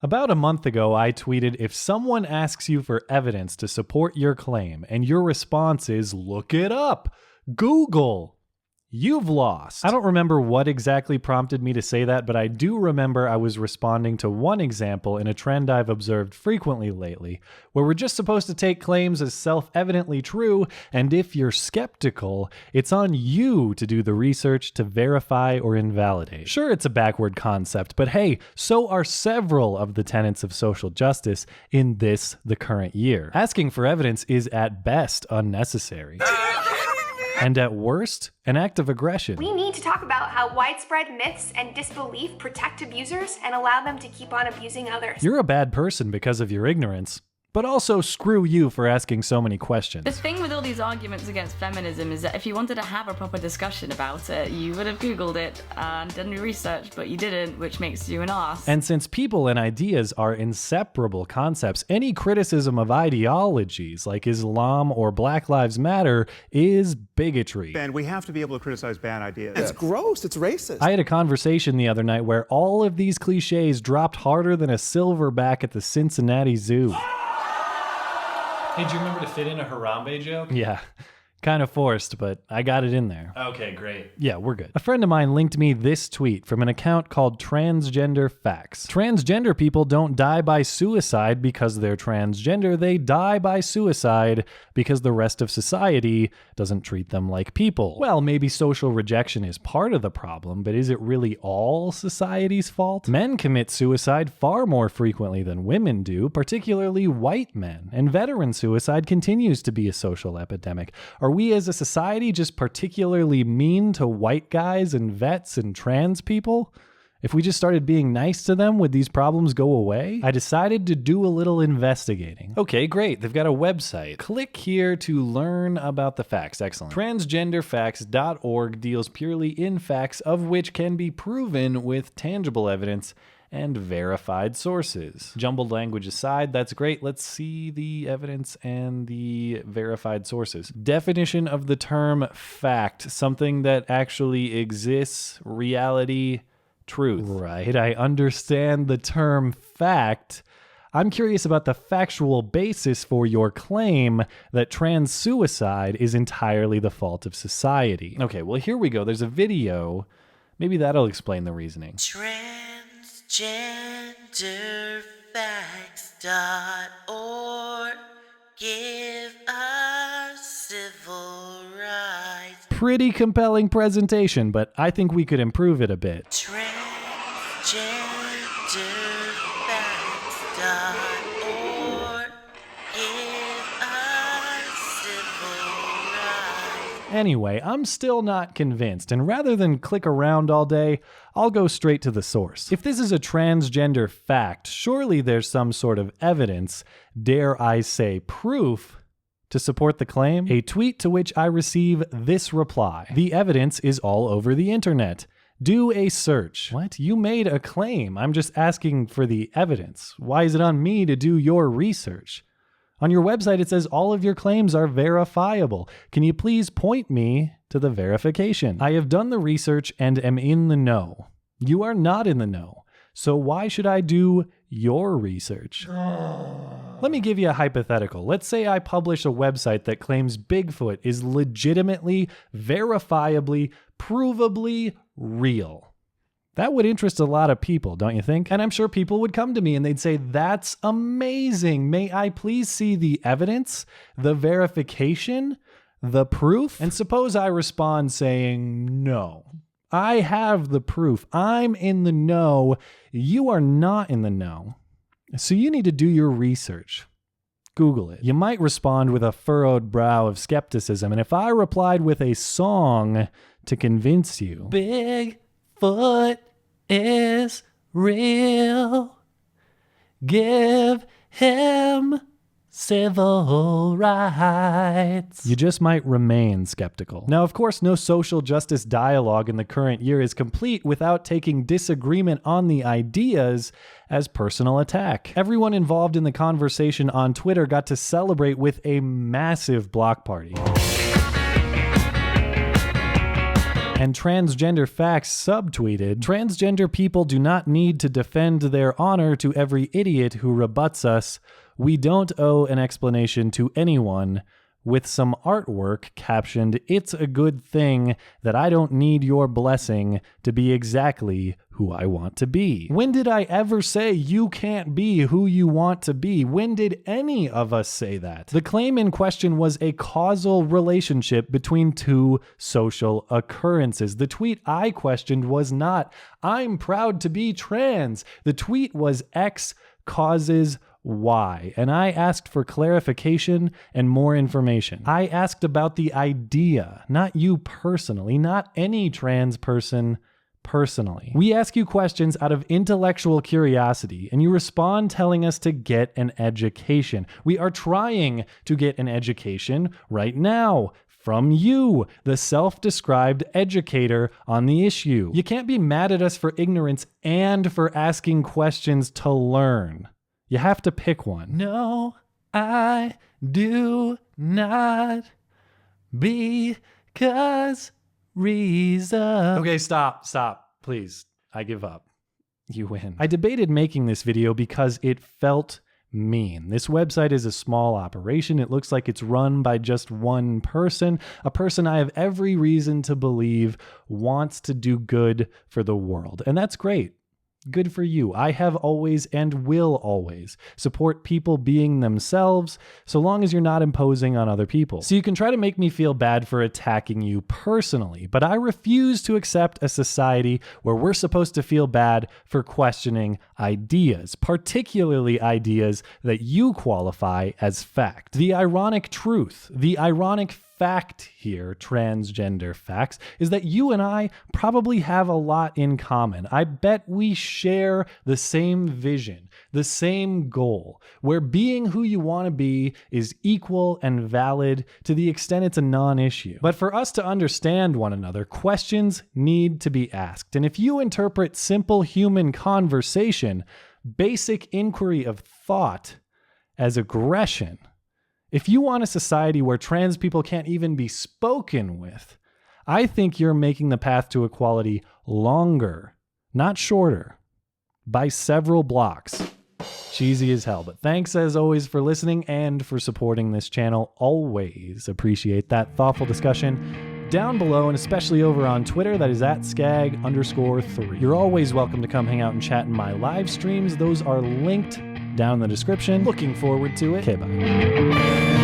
About a month ago, I tweeted, if someone asks you for evidence to support your claim and your response is, look it up, Google, you've lost. I don't remember what exactly prompted me to say that, but I do remember I was responding to one example in a trend I've observed frequently lately, where we're just supposed to take claims as self-evidently true, and if you're skeptical, it's on you to do the research to verify or invalidate. Sure, it's a backward concept, but hey, so are several of the tenets of social justice in the current year. Asking for evidence is at best unnecessary. And at worst, an act of aggression. We need to talk about how widespread myths and disbelief protect abusers and allow them to keep on abusing others. You're a bad person because of your ignorance, but also screw you for asking so many questions. The thing with all these arguments against feminism is that if you wanted to have a proper discussion about it, you would have Googled it and done your research, but you didn't, which makes you an arse. And since people and ideas are inseparable concepts, any criticism of ideologies like Islam or Black Lives Matter is bigotry. And we have to be able to criticize bad ideas. It's gross, it's racist. I had a conversation the other night where all of these cliches dropped harder than a silverback at the Cincinnati Zoo. Hey, do you remember to fit in a Harambe joke? Yeah, kind of forced, but I got it in there. Okay, great. Yeah, we're good. A friend of mine linked me this tweet from an account called Transgenderfacts. Transgender people don't die by suicide because they're transgender. They die by suicide because the rest of society doesn't treat them like people. Well, maybe social rejection is part of the problem, but is it really all society's fault? Men commit suicide far more frequently than women do, particularly white men, and veteran suicide continues to be a social epidemic. Are we as a society just particularly mean to white guys and vets and trans people? If we just started being nice to them, would these problems go away? I decided to do a little investigating. Okay, great. They've got a website. Click here to learn about the facts. Excellent. Transgenderfacts.org deals purely in facts of which can be proven with tangible evidence and verified sources. Jumbled language aside, that's great. Let's see the evidence and the verified sources. Definition of the term fact, something that actually exists, reality, truth. Right, I understand the term fact. I'm curious about the factual basis for your claim that trans suicide is entirely the fault of society. Okay, well, here we go. There's a video. Maybe that'll explain the reasoning. Transgenderfacts.org, give us civil rights. Pretty compelling presentation, but I think we could improve it a bit. Transgenderfacts.org, give us civil rights. Anyway, I'm still not convinced, and rather than click around all day, I'll go straight to the source. If this is a transgender fact, surely there's some sort of evidence, dare I say proof, to support the claim. A tweet to which I receive this reply. The evidence is all over the internet. Do a search. What? You made a claim. I'm just asking for the evidence. Why is it on me to do your research? On your website, it says all of your claims are verifiable. Can you please point me to the verification? I have done the research and am in the know. You are not in the know. So why should I do your research? Let me give you a hypothetical. Let's say I publish a website that claims Bigfoot is legitimately, verifiably, provably real. That would interest a lot of people, don't you think? And I'm sure people would come to me and they'd say, that's amazing. May I please see the evidence, the verification, the proof? And suppose I respond saying, no. I have the proof. I'm in the know. You are not in the know. So you need to do your research. Google it. You might respond with a furrowed brow of skepticism. And if I replied with a song to convince you, Bigfoot is real, give him civil rights, you just might remain skeptical. Now, of course, no social justice dialogue in the current year is complete without taking disagreement on the ideas as personal attack. Everyone involved in the conversation on Twitter got to celebrate with a massive block party. And Transgender Facts subtweeted, transgender people do not need to defend their honor to every idiot who rebuts us. We don't owe an explanation to anyone, with some artwork captioned, "It's a good thing that I don't need your blessing to be exactly who I want to be." When did I ever say you can't be who you want to be? When did any of us say that? The claim in question was a causal relationship between two social occurrences. The tweet I questioned was not, "I'm proud to be trans." The tweet was X causes Y, and I asked for clarification and more information. I asked about the idea, not you personally, not any trans person personally. We ask you questions out of intellectual curiosity, and you respond telling us to get an education. We are trying to get an education right now. From you, the self-described educator on the issue. You can't be mad at us for ignorance and for asking questions to learn. You have to pick one. No, I do not, because reason. Okay, stop, please. I give up. You win. I debated making this video because it felt mean. This website is a small operation. It looks like it's run by just one person, a person I have every reason to believe wants to do good for the world. And that's great. Good for you. I have always and will always support people being themselves, so long as you're not imposing on other people. So you can try to make me feel bad for attacking you personally, but I refuse to accept a society where we're supposed to feel bad for questioning ideas, particularly ideas that you qualify as fact. The ironic truth, the ironic fact here, transgender facts, is that you and I probably have a lot in common. I bet we share the same vision, the same goal, where being who you want to be is equal and valid to the extent it's a non-issue. But for us to understand one another, questions need to be asked. And if you interpret simple human conversation, basic inquiry of thought, as aggression, if you want a society where trans people can't even be spoken with, I think you're making the path to equality longer, not shorter, by several blocks. Cheesy as hell, but thanks as always for listening and for supporting this channel. Always appreciate that thoughtful discussion down below, and especially over on Twitter. That is @skag_3. You're always welcome to come hang out and chat in my live streams. Those are linked down in the description. Looking forward to it. Okay, bye.